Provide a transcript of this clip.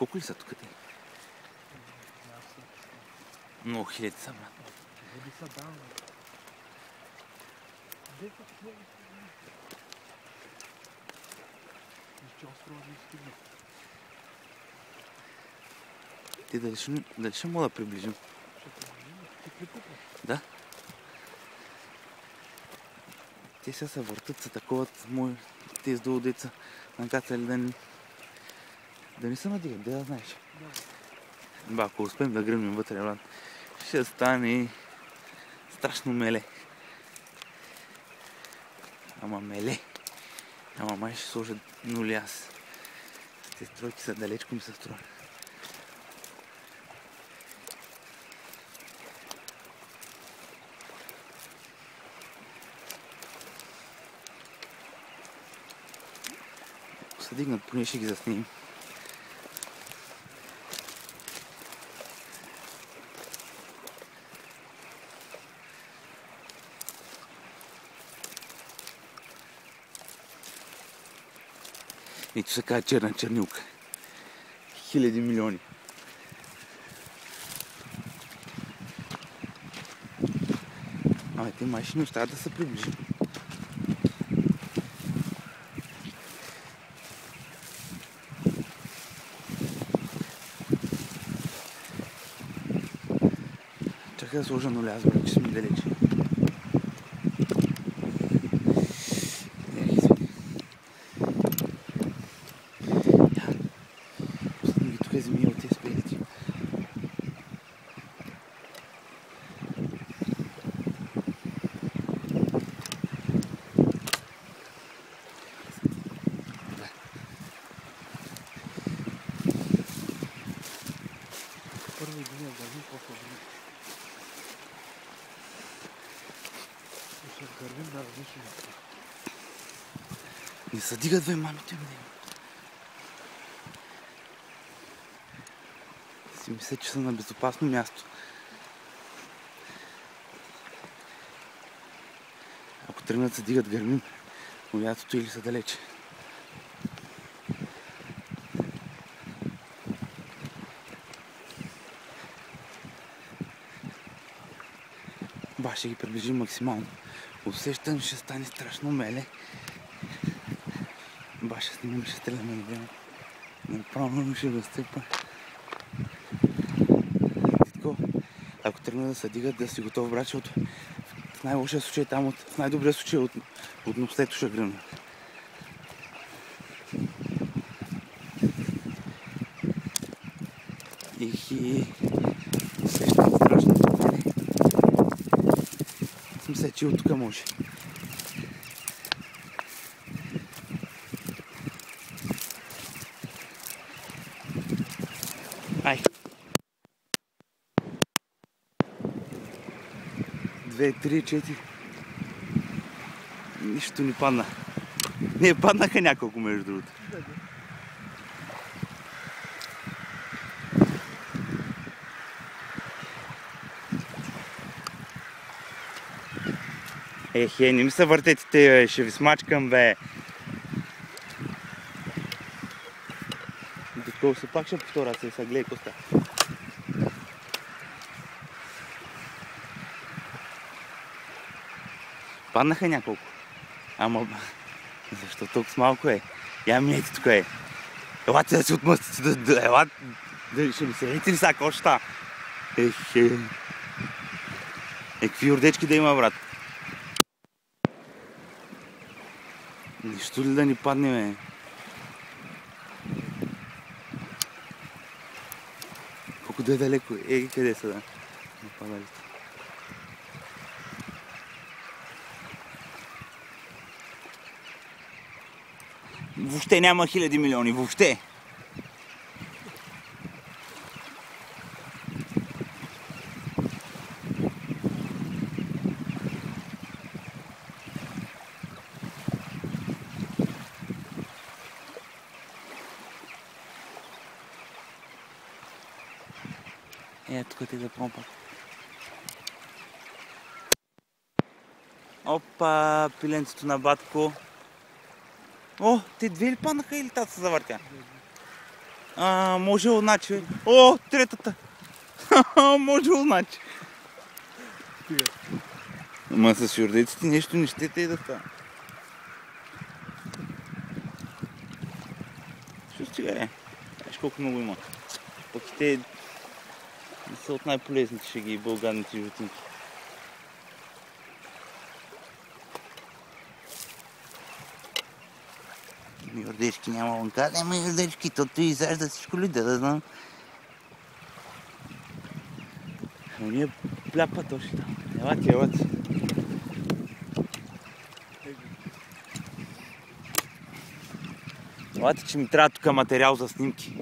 Колко ли са тук те? Много хиляди са, брат. Води са, да, бе. 10 хиляди. Вижте, острова не стигна. Ти дали ще мога да приближим? Ще приближим, ти припуква. Да. Те сега се въртат, се таковат тези долу деца накацали да не се надигат, да знаеш. Да. Ако успеем да гръмнем вътре, брат, ще стане страшно меле. Ама меле. Ама май ще сложат нули аз. Тези тройки са далечко ми се струва. Ако се дигнат, поне ще ги заснимем. Ето се казва черна чернилка. Хиляди милиони. Абе, те май ще не остават да се приближим. Чакай да сложа нуля, аз брат, че сме далече. Пуснем ги тук земя от тези спелици. Първо един гървим, после друг. Ще гървим на различни места. Не се дигат, бе, мамите ми. Си мисля, че са на безопасно място. Ако тръгнат се дигат гърмим, но лятото или са далече. Ба, ще ги приближим максимално. Усещам, ще стане страшно меле. Ба, ще снимам, ще стреляме на време. Направо ще разцепа. Титко, ако тръгна да се дигат, да си готов, брат, защото в най-лошия случай там, в най-добрия случай от нощето ще гръмна. И усещам страшното меле. Мисля, че от тук може. Ай! 2, 3, 4. Нищо не падна. Не, паднаха няколко, между другото. Ехе, не ми се въртете, бе, ще ви смачкам, бе. Докато се пак ще повторя, се гледай коста. Паднаха няколко. Ама, защо толкова малко е? Я минете тук е. Елате да се отмъстите, елате, ще ми се ейте ли са коща? Ехе. Какви ордечки да има, брат? Нищо ли да ни падне, бе? Колко да е далеко? Къде са, да? Нападалите. Въобще няма хиляди милиони, въобще. Тук ти да промпа. Опа, пиленцето на батко. О, те две ли паднаха или тата се завъртя? Може значи. О, третата. Може значи. Ама с юрдеците нещо не ще и да става. Що стига е? Виж колко много има. Пък и те са от най-полезните шеги и българните животинки. Юрдечки няма лънка, няма юрдечки, тото изяжда всичко ли да знам. Уния пляпат още там. Елати, елати. Елати, че ми трябва тук материал за снимки.